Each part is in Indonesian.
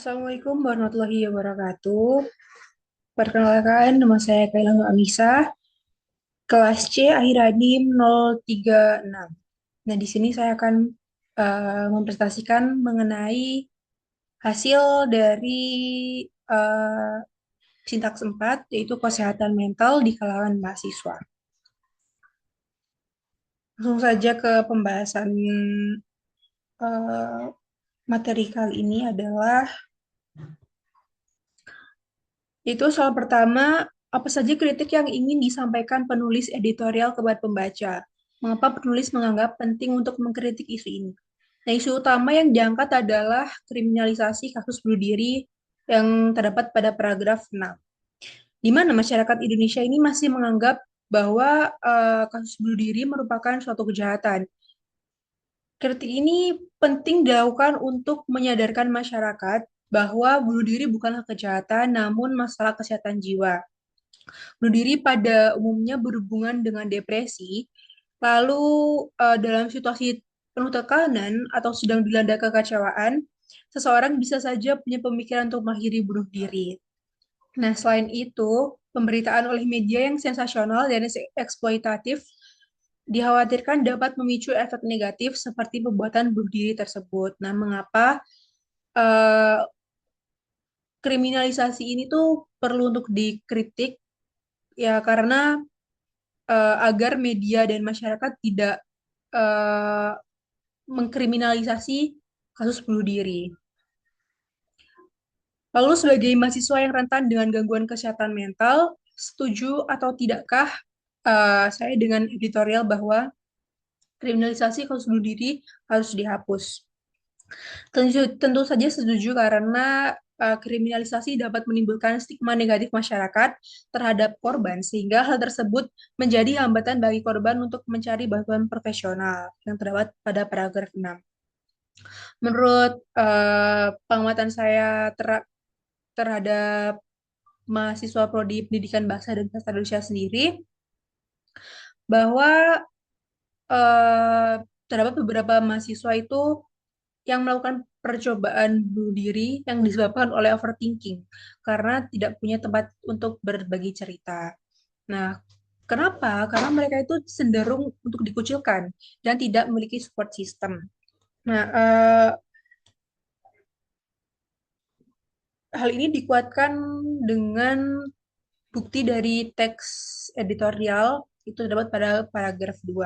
Assalamualaikum warahmatullahi wabarakatuh. Perkenalkan, nama saya Kaila Nur Anissa, kelas C Akhiradim 036. Nah, di sini saya akan mempresentasikan mengenai hasil dari uh, sintaks 4, yaitu kesehatan mental di kalangan mahasiswa. Langsung saja ke pembahasan uh, materi kali ini adalah itu soal pertama, apa saja kritik yang ingin disampaikan penulis editorial kepada pembaca? Mengapa penulis menganggap penting untuk mengkritik isu ini? Nah, isu utama yang diangkat adalah kriminalisasi kasus bunuh diri yang terdapat pada paragraf 6, di mana masyarakat Indonesia ini masih menganggap bahwa kasus bunuh diri merupakan suatu kejahatan. Kritik ini penting dilakukan untuk menyadarkan masyarakat bahwa bunuh diri bukanlah kejahatan, namun masalah kesehatan jiwa. Bunuh diri pada umumnya berhubungan dengan depresi, lalu dalam situasi penuh tekanan atau sedang dilanda kekecewaan, seseorang bisa saja punya pemikiran untuk mengakhiri bunuh diri. Nah, selain itu, pemberitaan oleh media yang sensasional dan eksploitatif dikhawatirkan dapat memicu efek negatif seperti pembuatan bunuh diri tersebut. Nah, mengapa eh, kriminalisasi ini tuh perlu untuk dikritik? Ya, karena agar media dan masyarakat tidak eh, mengkriminalisasi kasus bunuh diri. Lalu sebagai mahasiswa yang rentan dengan gangguan kesehatan mental, setuju atau tidakkah saya dengan editorial bahwa kriminalisasi kasus bunuh diri harus dihapus? Tentu saja setuju karena kriminalisasi dapat menimbulkan stigma negatif masyarakat terhadap korban, sehingga hal tersebut menjadi hambatan bagi korban untuk mencari bantuan profesional yang terdapat pada paragraf 6. Menurut pengamatan saya terhadap mahasiswa Prodi Pendidikan Bahasa dan Sastra Indonesia sendiri, bahwa eh, terdapat beberapa mahasiswa itu yang melakukan percobaan bunuh diri yang disebabkan oleh overthinking karena tidak punya tempat untuk berbagi cerita. Nah, kenapa? Karena mereka itu cenderung untuk dikucilkan dan tidak memiliki support system. Nah, hal ini dikuatkan dengan bukti dari teks editorial itu dapat pada paragraf 2.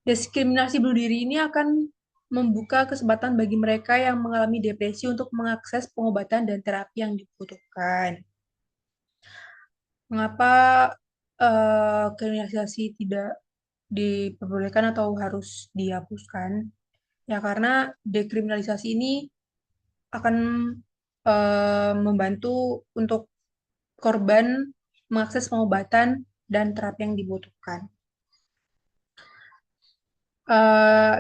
Diskriminasi bunuh diri ini akan membuka kesempatan bagi mereka yang mengalami depresi untuk mengakses pengobatan dan terapi yang dibutuhkan. Mengapa kriminalisasi tidak diperbolehkan atau harus dihapuskan? Ya karena dekriminalisasi ini akan membantu untuk korban mengakses pengobatan dan terapi yang dibutuhkan.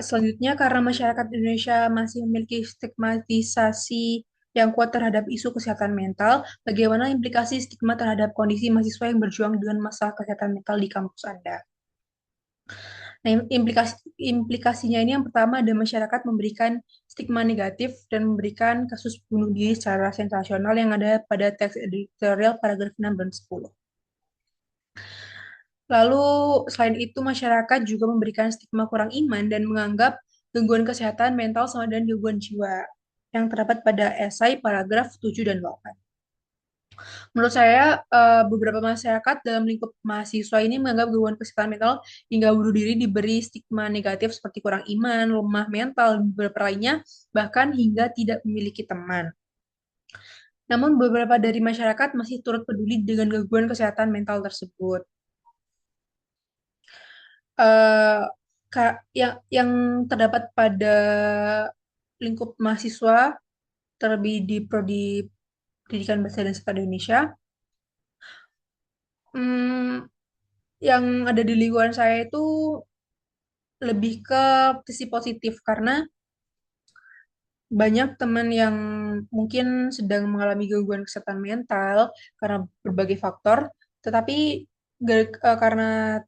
Selanjutnya, karena masyarakat Indonesia masih memiliki stigmatisasi yang kuat terhadap isu kesehatan mental, bagaimana implikasi stigma terhadap kondisi mahasiswa yang berjuang dengan masalah kesehatan mental di kampus Anda? Nah, implikasinya ini yang pertama ada masyarakat memberikan stigma negatif dan memberikan kasus bunuh diri secara sensasional yang ada pada teks editorial paragraf 6 dan 10. Lalu, selain itu, masyarakat juga memberikan stigma kurang iman dan menganggap gangguan kesehatan mental sama dengan gangguan jiwa yang terdapat pada esai paragraf 7 dan 8. Menurut saya, beberapa masyarakat dalam lingkup mahasiswa ini menganggap gangguan kesehatan mental hingga bunuh diri diberi stigma negatif seperti kurang iman, lemah mental, dan beberapa lainnya, bahkan hingga tidak memiliki teman. Namun, beberapa dari masyarakat masih turut peduli dengan gangguan kesehatan mental tersebut. eh yang terdapat pada lingkup mahasiswa, terlebih di Prodi Pendidikan Bahasa dan Sastra Indonesia, hmm, yang ada di lingkungan saya itu lebih ke sisi positif karena banyak teman yang mungkin sedang mengalami gangguan kesehatan mental karena berbagai faktor, tetapi karena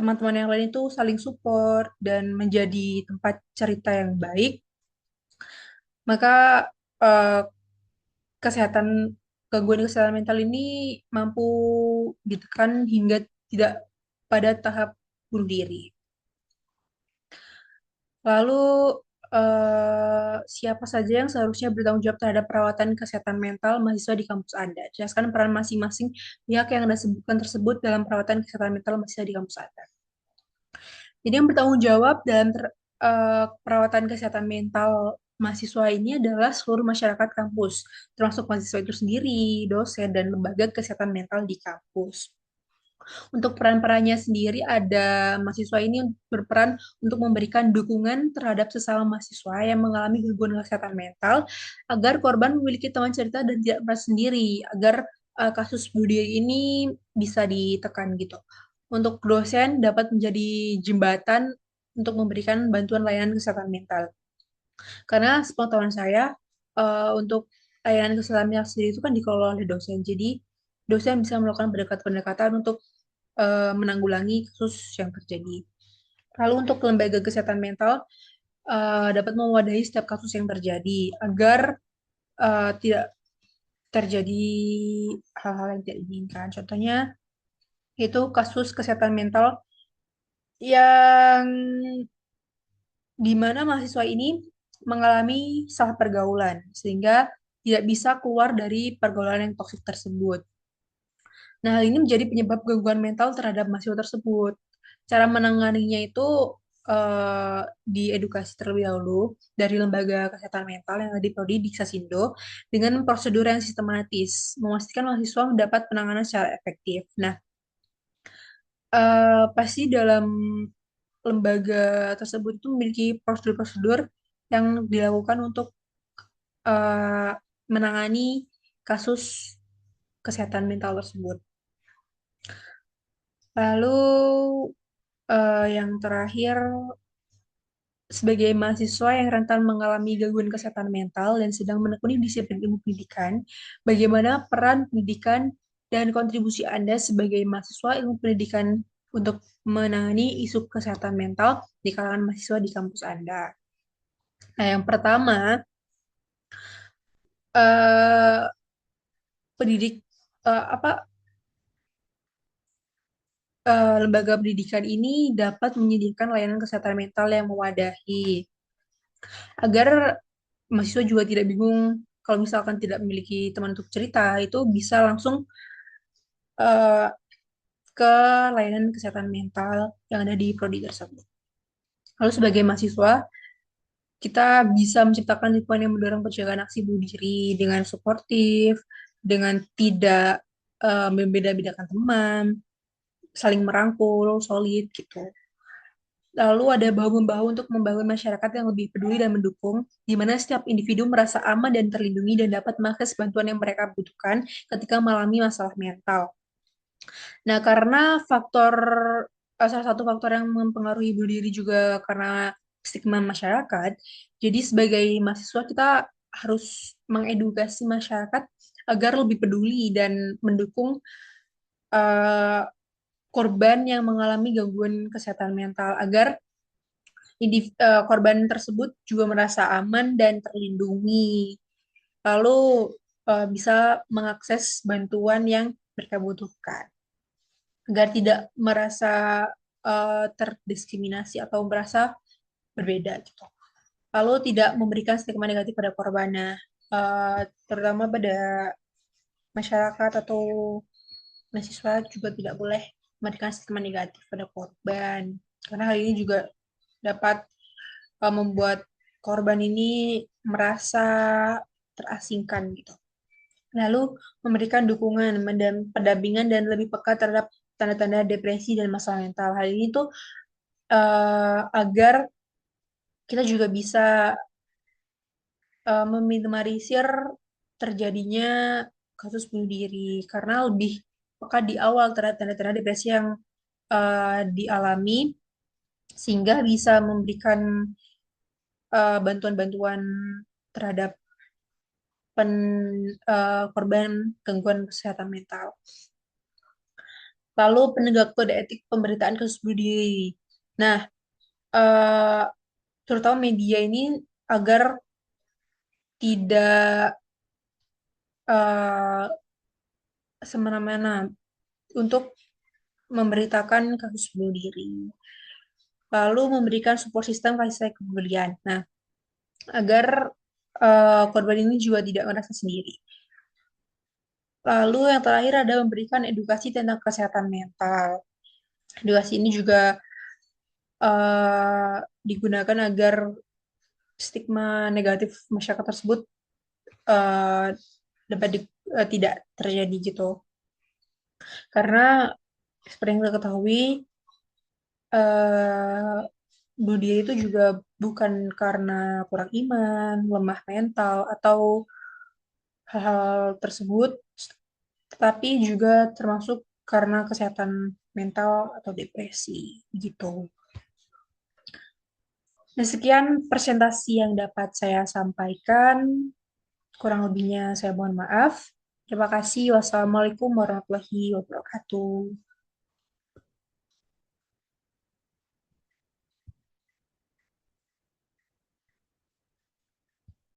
teman-teman yang lain itu saling support dan menjadi tempat cerita yang baik, maka eh, kesehatan gangguan kesehatan mental ini mampu ditekan hingga tidak pada tahap bunuh diri. Lalu siapa saja yang seharusnya bertanggung jawab terhadap perawatan kesehatan mental mahasiswa di kampus Anda? Jelaskan peran masing-masing pihak yang Anda sebutkan tersebut dalam perawatan kesehatan mental mahasiswa di kampus Anda. Jadi yang bertanggung jawab dalam perawatan kesehatan mental mahasiswa ini adalah seluruh masyarakat kampus, termasuk mahasiswa itu sendiri, dosen, dan lembaga kesehatan mental di kampus. Untuk peran-perannya sendiri ada mahasiswa ini berperan untuk memberikan dukungan terhadap sesama mahasiswa yang mengalami gangguan kesehatan mental agar korban memiliki teman cerita dan tidak merasa sendiri, agar kasus bunuh diri ini bisa ditekan gitu. Untuk dosen dapat menjadi jembatan untuk memberikan bantuan layanan kesehatan mental. Karena sepengetahuan saya, untuk layanan kesehatan mental sendiri itu kan dikelola oleh dosen. Jadi dosen bisa melakukan pendekatan-pendekatan untuk menanggulangi kasus yang terjadi. Lalu untuk lembaga kesehatan mental dapat mewadahi setiap kasus yang terjadi agar tidak terjadi hal-hal yang tidak diinginkan. Contohnya itu kasus kesehatan mental yang di mana mahasiswa ini mengalami salah pergaulan sehingga tidak bisa keluar dari pergaulan yang toksik tersebut. Nah, hal ini menjadi penyebab gangguan mental terhadap mahasiswa tersebut. Cara menanganinya itu diedukasi terlebih dahulu dari lembaga kesehatan mental yang ada di Prodi Diksasindo dengan prosedur yang sistematis, memastikan mahasiswa mendapat penanganan secara efektif. Nah, pasti dalam lembaga tersebut itu memiliki prosedur-prosedur yang dilakukan untuk eh, menangani kasus kesehatan mental tersebut. Lalu yang terakhir, sebagai mahasiswa yang rentan mengalami gangguan kesehatan mental dan sedang menekuni disiplin ilmu pendidikan, bagaimana peran pendidikan dan kontribusi Anda sebagai mahasiswa ilmu pendidikan untuk menangani isu kesehatan mental di kalangan mahasiswa di kampus Anda? Nah, yang pertama, eh, pendidik apa lembaga pendidikan ini dapat menyediakan layanan kesehatan mental yang mewadahi agar mahasiswa juga tidak bingung kalau misalkan tidak memiliki teman untuk cerita, itu bisa langsung eh, ke layanan kesehatan mental yang ada di prodi tersebut. Lalu sebagai mahasiswa, kita bisa menciptakan lingkungan yang mendorong pencegahan aksi bunuh diri dengan suportif, dengan tidak membeda-bedakan teman, saling merangkul, solid gitu. Lalu ada bahu-membahu untuk membangun masyarakat yang lebih peduli dan mendukung, di mana setiap individu merasa aman dan terlindungi dan dapat mengakses bantuan yang mereka butuhkan ketika mengalami masalah mental. Nah, karena salah satu faktor yang mempengaruhi bunuh diri juga karena stigma masyarakat, jadi sebagai mahasiswa kita harus mengedukasi masyarakat agar lebih peduli dan mendukung eh, korban yang mengalami gangguan kesehatan mental agar korban tersebut juga merasa aman dan terlindungi. Lalu bisa mengakses bantuan yang mereka butuhkan agar tidak merasa terdiskriminasi atau merasa berbeda gitu. Lalu tidak memberikan stigma negatif pada korban. Nah, terutama pada masyarakat atau mahasiswa juga tidak boleh memberikan stigma negatif pada korban. Karena hal ini juga dapat membuat korban ini merasa terasingkan gitu. Lalu memberikan dukungan, pendampingan dan lebih peka terhadap tanda-tanda depresi dan masalah mental. Hal ini tuh agar kita juga bisa meminimalisir terjadinya kasus bunuh diri karena lebih peka di awal terhadap tanda-tanda depresi yang dialami sehingga bisa memberikan bantuan-bantuan terhadap korban gangguan kesehatan mental. Lalu penegak kode etik pemberitaan kasus bunuh diri. Nah, eh, terutama media ini agar tidak eh, semena-mena untuk memberitakan kasus bunuh diri. Lalu memberikan support system kasih sayang kepedulian. Nah, agar korban ini juga tidak merasa sendiri. Lalu yang terakhir ada memberikan edukasi tentang kesehatan mental. Edukasi ini juga digunakan agar stigma negatif masyarakat tersebut eh, dapat tidak terjadi gitu. Karena seperti yang kita ketahui, eh, bunuh diri itu juga bukan karena kurang iman, lemah mental, atau hal-hal tersebut, tetapi juga termasuk karena kesehatan mental atau depresi gitu. Nah, sekian presentasi yang dapat saya sampaikan. Kurang lebihnya saya mohon maaf. Terima kasih. Wassalamualaikum warahmatullahi wabarakatuh.